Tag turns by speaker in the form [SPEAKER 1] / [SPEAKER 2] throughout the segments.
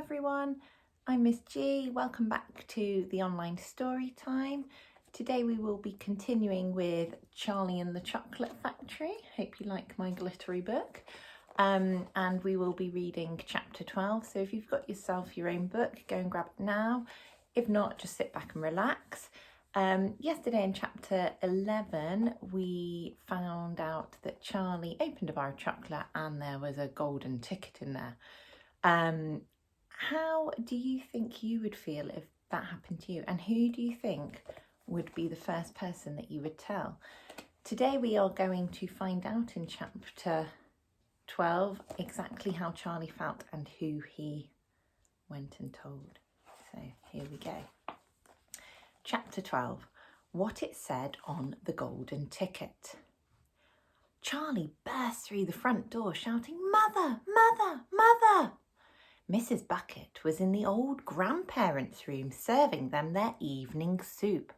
[SPEAKER 1] everyone, I'm Miss G. Welcome back to the online story time. Today we will be continuing with Charlie and the Chocolate Factory. Hope you like my glittery book. And we will be reading chapter 12. So if you've got yourself your own book, go and grab it now. If not, just sit back and relax. Yesterday in chapter 11, we found out that Charlie opened a bar of chocolate and there was a golden ticket in there. How do you think you would feel if that happened to you? And who do you think would be the first person that you would tell? Today we are going to find out in chapter 12 exactly how Charlie felt and who he went and told. So here we go. Chapter 12, what it said on the golden ticket. Charlie burst through the front door shouting, "Mother, Mother, Mother!" Mrs. Bucket was in the old grandparents' room serving them their evening soup.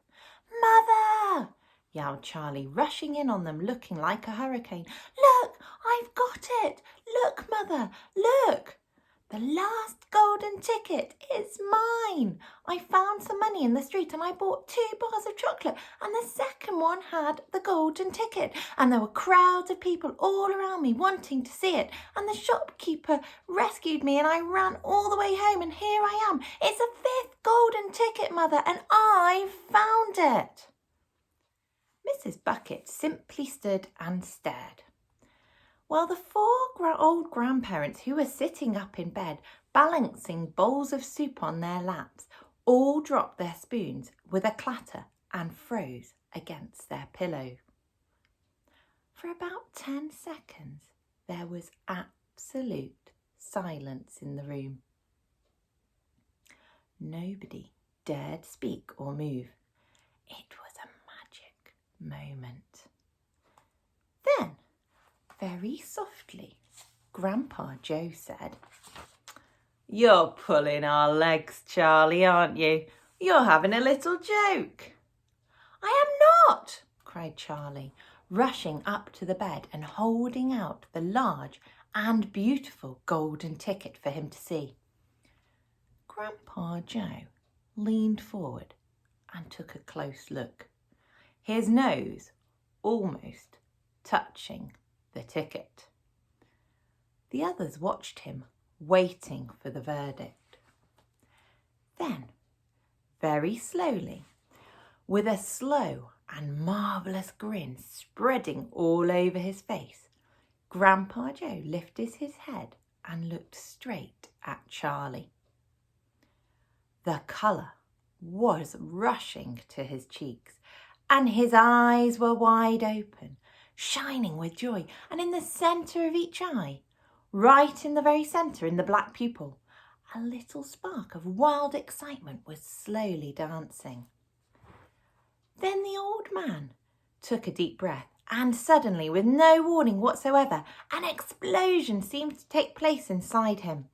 [SPEAKER 1] "Mother!" yelled Charlie, rushing in on them looking like a hurricane. "Look, I've got it! Look, Mother, look! The last golden ticket is mine! I found some money in the street and I bought 2 bars of chocolate and the second one had the golden ticket and there were crowds of people all around me wanting to see it and the shopkeeper rescued me and I ran all the way home and here I am. It's the 5th golden ticket, Mother, and I've found it." Mrs. Bucket simply stood and stared. While the 4 old grandparents who were sitting up in bed, balancing bowls of soup on their laps, all dropped their spoons with a clatter and froze against their pillow. For about 10 seconds, there was absolute silence in the room. Nobody dared speak or move. It was a magic moment. Then, very softly, Grandpa Joe said, "You're pulling our legs, Charlie, aren't you? You're having a little joke." "I am not," cried Charlie, rushing up to the bed and holding out the large and beautiful golden ticket for him to see. Grandpa Joe leaned forward and took a close look, his nose almost touching the ticket. The others watched him, waiting for the verdict. Then, very slowly, with a slow and marvellous grin spreading all over his face, Grandpa Joe lifted his head and looked straight at Charlie. The colour was rushing to his cheeks, and his eyes were wide open, shining with joy, and in the centre of each eye, right in the very centre in the black pupil, a little spark of wild excitement was slowly dancing. Then the old man took a deep breath and suddenly, with no warning whatsoever, an explosion seemed to take place inside him.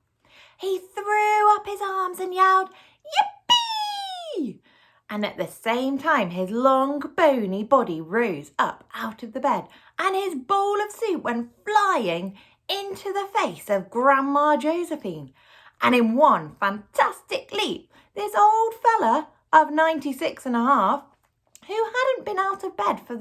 [SPEAKER 1] He threw up his arms and yelled, "Yippee!" And at the same time his long bony body rose up out of the bed and his bowl of soup went flying into the face of Grandma Josephine. And in one fantastic leap, this old fella of 96 and a half, who hadn't been out of bed for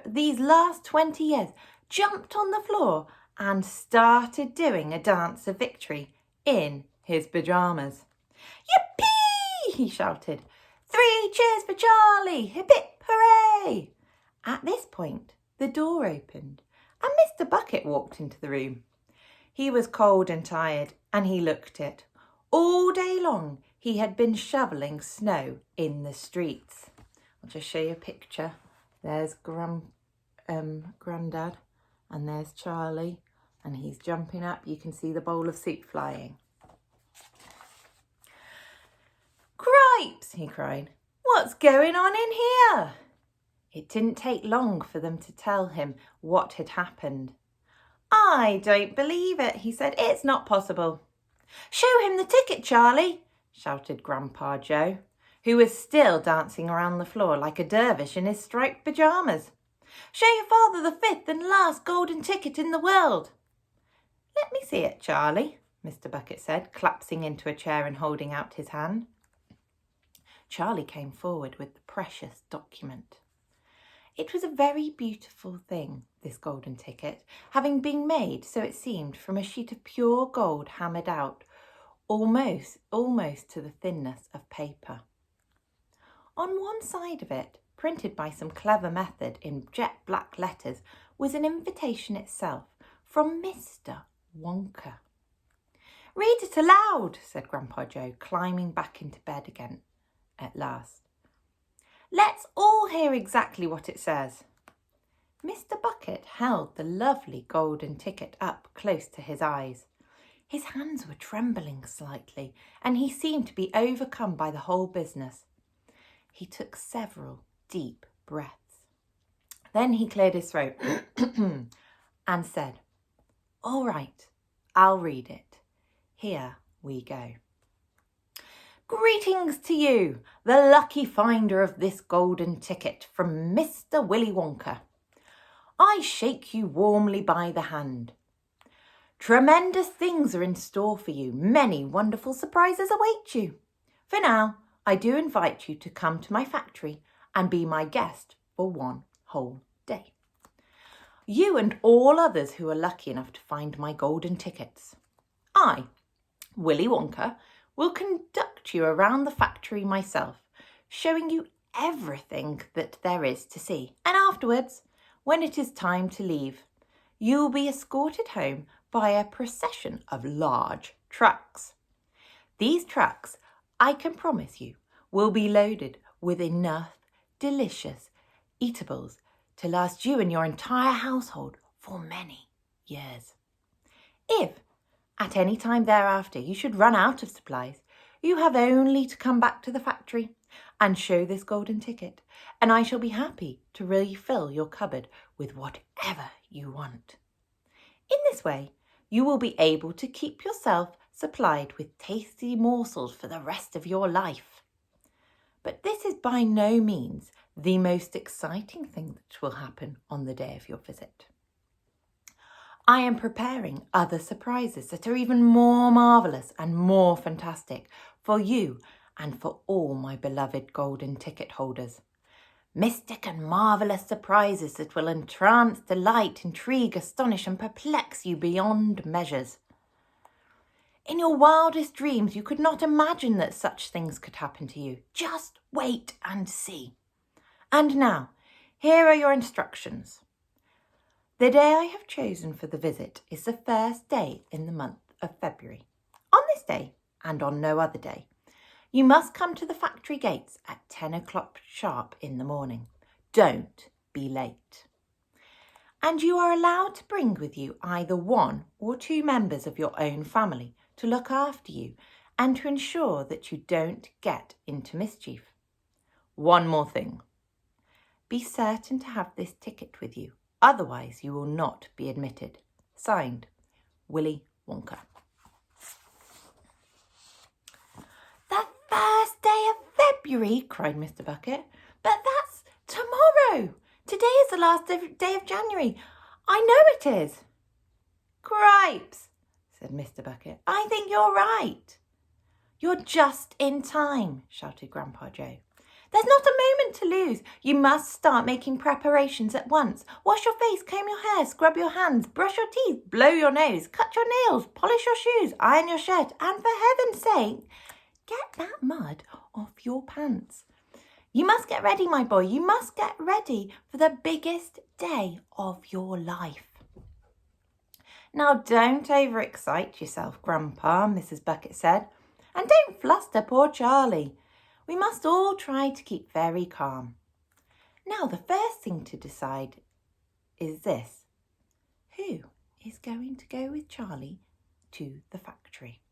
[SPEAKER 1] these last 20 years, jumped on the floor and started doing a dance of victory in his pyjamas. "Yippee!" he shouted. "3 cheers for Charlie! Hip hip hooray!" At this point, the door opened and Mr. Bucket walked into the room. He was cold and tired and he looked it. All day long he had been shovelling snow in the streets. I'll just show you a picture. There's Grandad and there's Charlie and he's jumping up. You can see the bowl of soup flying. "Cripes!" he cried. "What's going on in here?" It didn't take long for them to tell him what had happened. "I don't believe it," he said. "It's not possible." "Show him the ticket, Charlie," shouted Grandpa Joe, who was still dancing around the floor like a dervish in his striped pyjamas. "Show your father the 5th and last golden ticket in the world." "Let me see it, Charlie," Mr. Bucket said, collapsing into a chair and holding out his hand. Charlie came forward with the precious document. It was a very beautiful thing, this golden ticket, having been made, so it seemed, from a sheet of pure gold hammered out, almost to the thinness of paper. On one side of it, printed by some clever method in jet black letters, was an invitation itself from Mr. Wonka. "Read it aloud," said Grandpa Joe, climbing back into bed again at last. "Let's all hear exactly what it says." Mr. Bucket held the lovely golden ticket up close to his eyes. His hands were trembling slightly, and he seemed to be overcome by the whole business. He took several deep breaths. Then he cleared his throat and said, "All right, I'll read it. Here we go. Greetings to you, the lucky finder of this golden ticket from Mr. Willy Wonka. I shake you warmly by the hand. Tremendous things are in store for you. Many wonderful surprises await you. For now, I do invite you to come to my factory and be my guest for one whole day. You and all others who are lucky enough to find my golden tickets. I, Willy Wonka, will conduct you around the factory myself, showing you everything that there is to see. And afterwards, when it is time to leave, you will be escorted home by a procession of large trucks. These trucks, I can promise you, will be loaded with enough delicious eatables to last you and your entire household for many years. If at any time thereafter you should run out of supplies, you have only to come back to the factory and show this golden ticket, and I shall be happy to refill your cupboard with whatever you want. In this way, you will be able to keep yourself supplied with tasty morsels for the rest of your life. But this is by no means the most exciting thing that will happen on the day of your visit. I am preparing other surprises that are even more marvellous and more fantastic for you and for all my beloved golden ticket holders. Mystic and marvellous surprises that will entrance, delight, intrigue, astonish and perplex you beyond measures. In your wildest dreams, you could not imagine that such things could happen to you. Just wait and see. And now, here are your instructions. The day I have chosen for the visit is the first day in the month of February. On this day, and on no other day, you must come to the factory gates at 10 o'clock sharp in the morning. Don't be late. And you are allowed to bring with you either one or two members of your own family to look after you and to ensure that you don't get into mischief. One more thing. Be certain to have this ticket with you. Otherwise, you will not be admitted. Signed, Willy Wonka. The first day of February, cried Mr. Bucket. But that's tomorrow. Today is the last day of January. I know it is. Cripes, said Mr. Bucket. I think you're right. You're just in time, shouted Grandpa Joe. There's not a moment to lose. You must start making preparations at once. Wash your face, comb your hair, scrub your hands, brush your teeth, blow your nose, cut your nails, polish your shoes, iron your shirt, and for heaven's sake, get that mud off your pants. You must get ready, my boy. You must get ready for the biggest day of your life. Now, don't overexcite yourself, Grandpa, Mrs. Bucket said, and don't fluster poor Charlie. We must all try to keep very calm. Now, the first thing to decide is this. Who is going to go with Charlie to the factory?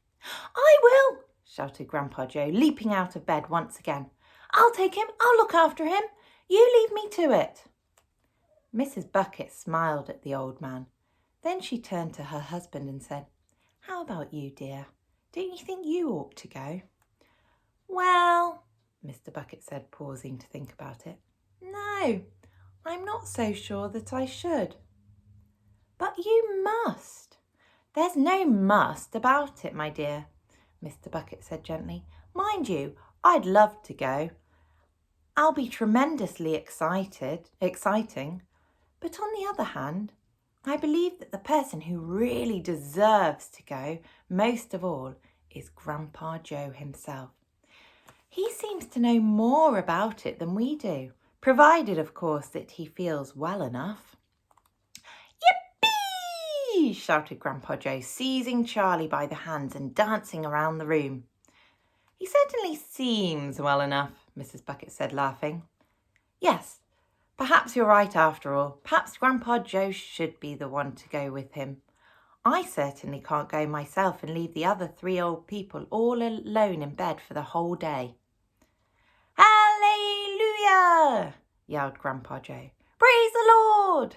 [SPEAKER 1] I will, shouted Grandpa Joe, leaping out of bed once again. I'll take him. I'll look after him. You leave me to it. Mrs. Bucket smiled at the old man. Then she turned to her husband and said, How about you, dear? Don't you think you ought to go? Well, Mr. Bucket said, pausing to think about it. No, I'm not so sure that I should. But you must. There's no must about it, my dear, Mr. Bucket said gently. Mind you, I'd love to go. I'll be tremendously exciting. But on the other hand, I believe that the person who really deserves to go most of all is Grandpa Joe himself. He seems to know more about it than we do, provided, of course, that he feels well enough. Yippee! Shouted Grandpa Joe, seizing Charlie by the hands and dancing around the room. He certainly seems well enough, Mrs. Bucket said, laughing. Yes, perhaps you're right after all. Perhaps Grandpa Joe should be the one to go with him. I certainly can't go myself and leave the other 3 old people all alone in bed for the whole day. Hallelujah! Yelled Grandpa Joe. Praise the Lord!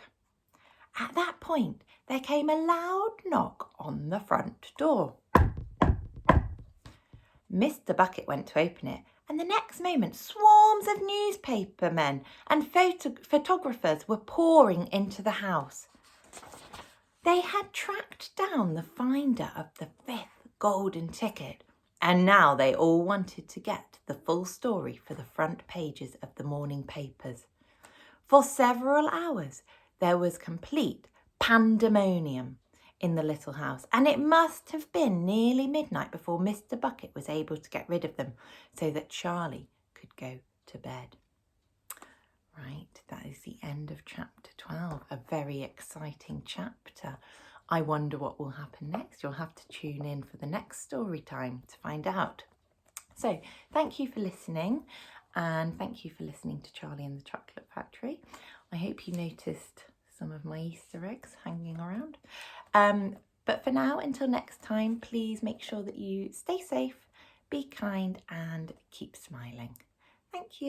[SPEAKER 1] At that point, there came a loud knock on the front door. Mr. Bucket went to open it, and the next moment swarms of newspaper men and photographers were pouring into the house. They had tracked down the finder of the 5th golden ticket, and now they all wanted to get the full story for the front pages of the morning papers. For several hours, there was complete pandemonium in the little house, and it must have been nearly midnight before Mr. Bucket was able to get rid of them so that Charlie could go to bed. Right, that is the end of chapter 12, a very exciting chapter. I wonder what will happen next. You'll have to tune in for the next story time to find out. So thank you for listening, and thank you for listening to Charlie and the Chocolate Factory. I hope you noticed some of my Easter eggs hanging around. But for now, until next time, please make sure that you stay safe, be kind, and keep smiling. Thank you.